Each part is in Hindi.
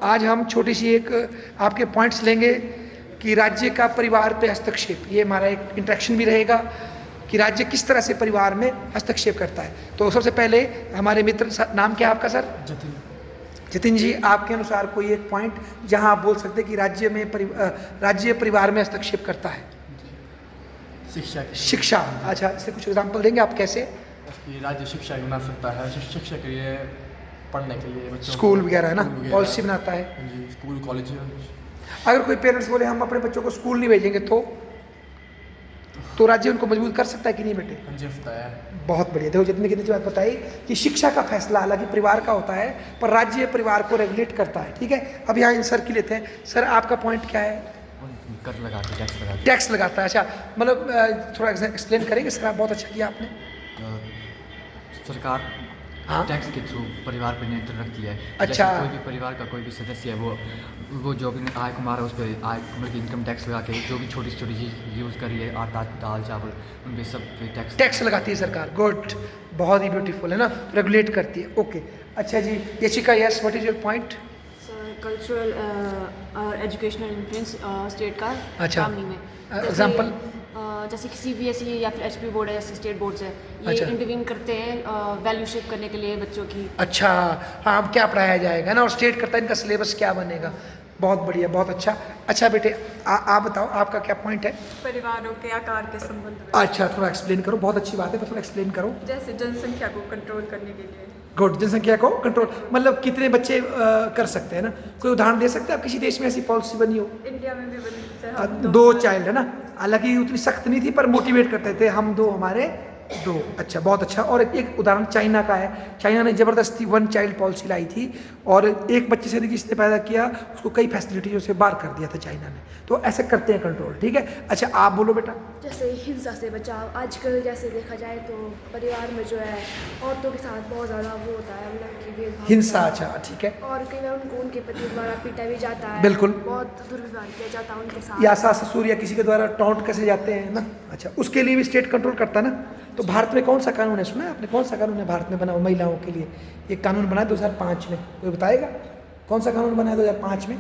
आज हम छोटी सी एक आपके पॉइंट्स लेंगे कि राज्य का परिवार पे हस्तक्षेप, ये हमारा एक इंटरेक्शन भी रहेगा कि राज्य किस तरह से परिवार में हस्तक्षेप करता है। तो सबसे पहले हमारे मित्र, नाम क्या है आपका सर? जतिन। जतिन जी, आपके अनुसार कोई एक पॉइंट जहां आप बोल सकते हैं कि राज्य परिवार में हस्तक्षेप करता है? शिक्षा। अच्छा, इससे कुछ एग्जाम्पल देंगे आप कैसे? राज्य शिक्षा बना सकता है, शिक्षा के लिए, पढ़ने के लिए, बच्चों स्कूल वगैरह है ना, पॉलिसी बनाता है। School college. अगर कोई पेरेंट्स बोले हम अपने बच्चों को स्कूल नहीं भेजेंगे तो राज्य उनको मजबूर कर सकता है कि नहीं बेटे? बहुत बढ़िया। देखो जितनी कितनी बात बताई कि शिक्षा का फैसला हालांकि परिवार का होता है, पर राज्य परिवार को रेगुलेट करता है। ठीक है, अब यहाँ इन सर की लेते हैं। सर आपका पॉइंट क्या है? कर लगाते, टैक्स लगाता है। अच्छा, मतलब थोड़ा एक्सप्लेन करेंगे सर? आप बहुत अच्छा किया आपने। सरकार हाँ, टैक्स के थ्रू परिवार पर नियंत्रण रखती है। अच्छा, कोई भी परिवार का कोई भी सदस्य है वो जो भी आय कमा रहा है उस पर आय मतलब इनकम टैक्स लगा के जो भी छोटी छोटी चीज़ यूज़ करिए, आटा दाल चावल, उन पर सब पे टैक्स लगाती है सरकार। गुड, बहुत ही ब्यूटीफुल है ना, रेगुलेट करती है। ओके, अच्छा ji Yashika, yes, what is your point? Cultural educational influence state का अच्छा, काम नहीं में, एग्जाम्पल? जैसे कि CBSE या फिर HP बोर्ड है, जैसे स्टेट बोर्ड्स है, ये अच्छा, इंटरवीन करते हैं वैल्यू शेप करने के लिए बच्चों की। अच्छा, हाँ, अब क्या पढ़ाया जाएगा ना, और स्टेट करता है इनका सिलेबस क्या बनेगा। बहुत बढ़िया, बहुत अच्छा। अच्छा बेटे, आप बताओ आपका क्या पॉइंट है? परिवारों के आकार के संबंध में। अच्छा, थोड़ा एक्सप्लेन करो। बहुत अच्छी बात है, पर थोड़ा एक्सप्लेन करो। जैसे जनसंख्या को कंट्रोल करने के लिए। गुड, जनसंख्या को कंट्रोल मतलब कितने बच्चे कर सकते हैं ना? कोई उदाहरण दे सकते हैं आप किसी देश में ऐसी पॉलिसी बनी हो? इंडिया में भी बनी, जैसे हम 2 चाइल्ड है ना, हालांकि उतनी सख्त नहीं थी पर मोटिवेट करते थे, हम 2 हमारे 2। अच्छा, बहुत अच्छा। और एक उदाहरण चाइना का है। चाइना ने ज़बरदस्ती 1 चाइल्ड पॉलिसी लाई थी और एक बच्चे से जिसने पैदा किया उसको कई फैसिलिटीज़ों से बाहर कर दिया था चाइना ने। तो ऐसे करते हैं कंट्रोल। ठीक है, अच्छा आप बोलो बेटा। जैसे हिंसा से बचाव, आजकल जैसे देखा जाए तो परिवार में जो है औरतों के साथ बहुत ज़्यादा वो होता है, मतलब कि भेदभाव, हिंसा। अच्छा, ठीक है। और कई बार उनको उनके पति द्वारा पीटा भी जाता है, बिल्कुल, बहुत दुर्व्यवहार किया जाता है उनके साथ, या सास ससुर या किसी के द्वारा टॉन्ट कैसे जाते हैं ना। अच्छा, उसके लिए भी स्टेट कंट्रोल करता है ना। तो भारत में कौन सा कानून है, सुना है आपने? कौन सा कानून है भारत में बना हुआ महिलाओं के लिए? एक कानून बना है 2005 में, कोई बताएगा कौन सा कानून बना है 2005 में?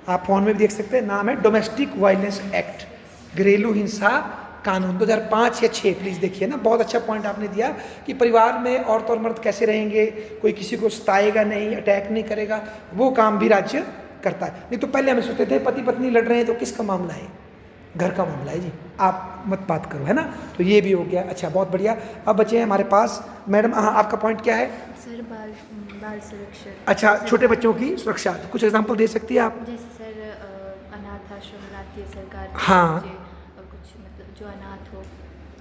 आप फोन में भी देख सकते हैं, नाम है डोमेस्टिक वायलेंस एक्ट, घरेलू हिंसा कानून 2005 या 6। प्लीज़ देखिए ना, बहुत अच्छा पॉइंट आपने दिया कि परिवार में औरत और मर्द कैसे रहेंगे, कोई किसी को सताएगा नहीं, अटैक नहीं करेगा, वो काम भी राज्य करता है। नहीं तो पहले हमें सोचते थे पति पत्नी लड़ रहे हैं तो किसका मामला है? घर का मामला है जी, आप मत बात करो, है ना। तो ये भी हो गया। अच्छा, बहुत बढ़िया। अब बचे हैं हमारे पास मैडम, हाँ आपका पॉइंट क्या है? सर बाल सुरक्षा। अच्छा, छोटे बच्चों की सुरक्षा, कुछ एग्जांपल दे सकती है आप? जैसे सर अनाथ आश्रम बनाती है सरकार, हाँ, कुछ मतलब जो अनाथ हो।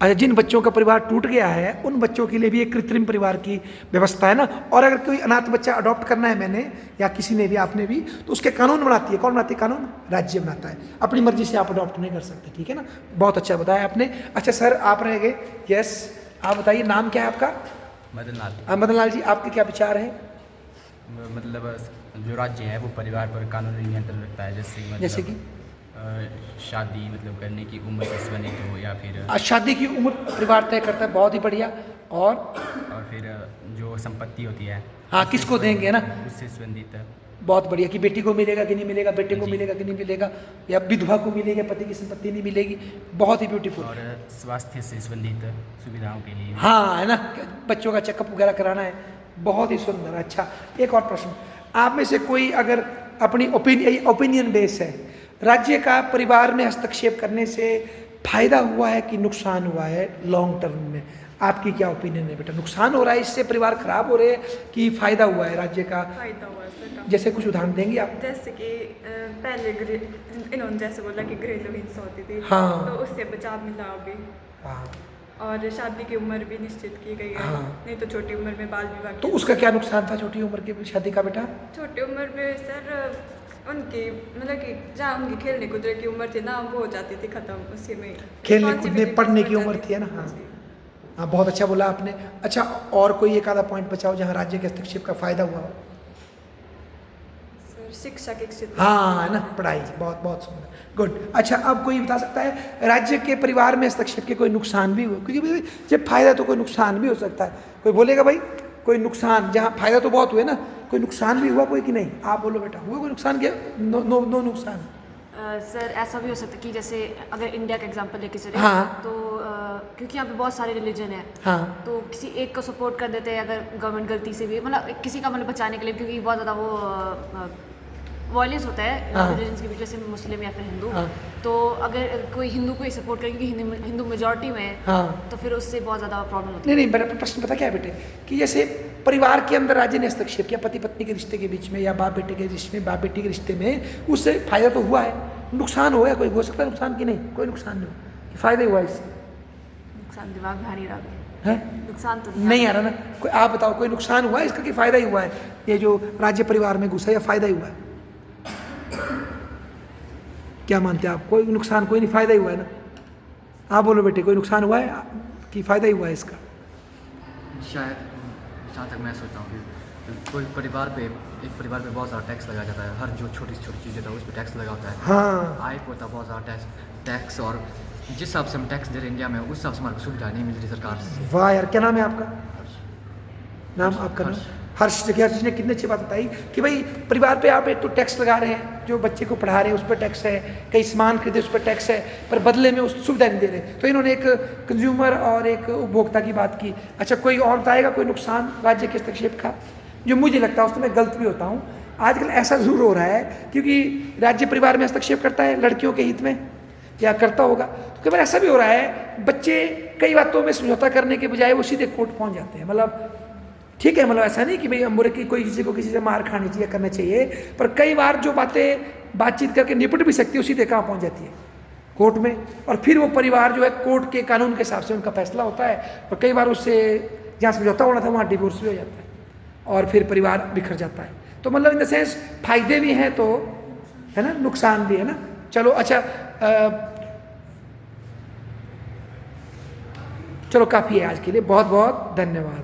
अच्छा, जिन बच्चों का परिवार टूट गया है उन बच्चों के लिए भी एक कृत्रिम परिवार की व्यवस्था है ना। और अगर कोई अनाथ बच्चा अडॉप्ट करना है मैंने या किसी ने भी, आपने भी, तो उसके कानून बनाती है। कौन बनाती है कानून? राज्य बनाता है। अपनी मर्जी से आप अडॉप्ट नहीं कर सकते। ठीक है ना, बहुत अच्छा बताया आपने। अच्छा सर, आप रह गए। यस, आप बताइए, नाम क्या है आपका? मदन लाल। मदन लाल जी, आपके क्या विचार हैं? मतलब जो राज्य है वो परिवार पर कानूनी नियंत्रण रखता है, जैसे कि शादी मतलब करने की उम्र से संबंधित हो या फिर शादी की उम्र परिवार तय करता है। बहुत ही बढ़िया। और फिर जो संपत्ति होती है, हाँ, किसको देंगे ना, उससे संबंधित। बहुत बढ़िया कि बेटी को मिलेगा कि नहीं मिलेगा, बेटे को मिलेगा कि नहीं मिलेगा, या विधवा को मिलेगा, पति की संपत्ति नहीं मिलेगी। बहुत ही ब्यूटीफुल। और स्वास्थ्य से संबंधित सुविधाओं के लिए, हाँ, है ना, बच्चों का चेकअप वगैरह कराना है। बहुत ही सुंदर। अच्छा, एक और प्रश्न, आप में से कोई अगर अपनी ओपिनियन बेस है, राज्य का परिवार में हस्तक्षेप करने से फायदा हुआ है कि नुकसान हुआ है लॉन्ग टर्म में? आपकी क्या ओपिनियन है बेटा? नुकसान हो रहा है इससे, परिवार खराब हो रहे हैं, कि फायदा हुआ है राज्य का? फायदा हुआ सर। जैसे कुछ उदाहरण देंगे आप? जैसे कि पहले इन्होंने जैसे बोला कि घरेलू हिंसा होती थी, हाँ, तो उससे बचाव मिला अभी। हाँ, और शादी की उम्र भी निश्चित की गई है। हाँ, नहीं तो छोटी उम्र में बाल विवाह। तो उसका क्या नुकसान था छोटी उम्र की शादी का बेटा? छोटी उम्र में सर उनकी मतलब कि जहाँ उनकी खेलने कूदने की उम्र थी ना, वो हो जाती थी खत्म, उसी में खेलने कूदने पढ़ने की उम्र थी, है ना। हाँ, हाँ, बहुत अच्छा बोला आपने। अच्छा, और कोई एक आधा पॉइंट बचाओ जहाँ राज्य के हस्तक्षेप का फायदा हुआ हो? सर शिक्षा के क्षेत्र। हाँ, है ना, पढ़ाई। बहुत बहुत सुंदर, गुड। अच्छा, अब कोई बता सकता है राज्य के परिवार में हस्तक्षेप के कोई नुकसान भी हुए? क्योंकि जब फायदा तो कोई नुकसान भी हो सकता है। कोई बोलेगा भाई? कोई नुकसान, जहाँ फ़ायदा तो बहुत हुए ना, कोई नुकसान भी हुआ कोई कि नहीं? आप बोलो बेटा, हुआ कोई नुकसान? क्या नो नुकसान? सर ऐसा भी हो सकता है कि जैसे अगर इंडिया का एग्जांपल लेके चले हाँ। तो क्योंकि यहाँ पे बहुत सारे रिलीजन है, हाँ तो किसी एक को सपोर्ट कर देते हैं अगर गवर्नमेंट गलती से भी, मतलब किसी का मतलब बचाने के लिए, क्योंकि बहुत ज़्यादा वो वायलेंस होता है हाँ। रिलीजन्स के बीच, जैसे मुस्लिम या फिर हिंदू। हाँ। तो अगर कोई हिंदू को ही सपोर्ट करे क्योंकि हिंदू मेजॉरिटी में है, हाँ। तो फिर उससे बहुत ज़्यादा प्रॉब्लम होती है। नहीं मेरा प्रश्न पता क्या है बेटे, कि जैसे परिवार के अंदर राज्य ने हस्तक्षेप किया पति पत्नी के रिश्ते के बीच में, या बाप बेटे के रिश्ते में, बाप बेटी के रिश्ते में, उससे फायदा तो हुआ है, नुकसान हो गया कोई, हो सकता है नुकसान की नहीं, कोई नुकसान नहीं हो, फायदा हुआ इससे नुकसान दिमाग में आ नहीं रहा है, नुकसान तो नहीं आ रहा ना? कोई आप बताओ, कोई नुकसान हुआ है इसका कि फायदा ही हुआ है? ये जो राज्य परिवार में घुसा, या फायदा ही हुआ है? क्या मानते हैं आप? कोई नुकसान, कोई नहीं, फायदा ही हुआ है ना? आप बोलो बेटे, कोई नुकसान हुआ है कि फायदा ही हुआ है इसका? शायद जहाँ तक मैं सोचता हूँ कि कोई परिवार पे, एक परिवार पे बहुत सारा टैक्स लगाया जाता है, हर जो छोटी से छोटी चीज़ होता है उस पर टैक्स लगा होता है। हाँ आय को होता है बहुत सारा टैक्स, और जिस हिसाब से हम टैक्स दे रहे हैं इंडिया में, उस हिसाब से हमारे को सुविधा नहीं मिल रही सरकार से। वाह यार, क्या नाम है आपका? नाम आपका नाम? हर्ष। देखिए हर्ष ने कितनी अच्छी बात बताई कि भाई परिवार पे आप एक तो टैक्स लगा रहे हैं, जो बच्चे को पढ़ा रहे हैं उस पर टैक्स है, कई सामान खरीदे उस पर टैक्स है, पर बदले में उस सुविधा नहीं दे रहे। तो इन्होंने एक कंज्यूमर और एक उपभोक्ता की बात की। अच्छा, कोई और बताएगा कोई नुकसान राज्य के हस्तक्षेप का? जो मुझे लगता है उसमें मैं गलत भी होता हूँ, आजकल ऐसा ज़रूर हो रहा है क्योंकि राज्य परिवार में हस्तक्षेप करता है लड़कियों के हित में, या करता होगा, तो कई बार ऐसा भी हो रहा है बच्चे कई बातों में समझौता करने के बजाय वो सीधे कोर्ट पहुँच जाते हैं। मतलब ठीक है, मतलब ऐसा नहीं कि भाई हम बोले कि कोई किसी को किसी से मार खानी चाहिए, करना चाहिए, पर कई बार जो बातें बातचीत करके निपट भी सकती है, सीधे कहाँ पहुँच जाती है? कोर्ट में। और फिर वो परिवार जो है कोर्ट के कानून के हिसाब से उनका फैसला होता है, और कई बार उससे जहाँ समझौता होना था वहाँ डिवोर्स भी हो जाता है, और फिर परिवार बिखर जाता है। तो मतलब इन द सेंस फायदे भी हैं तो है ना, नुकसान भी है ना। चलो अच्छा, चलो काफ़ी है आज के लिए, बहुत बहुत धन्यवाद है।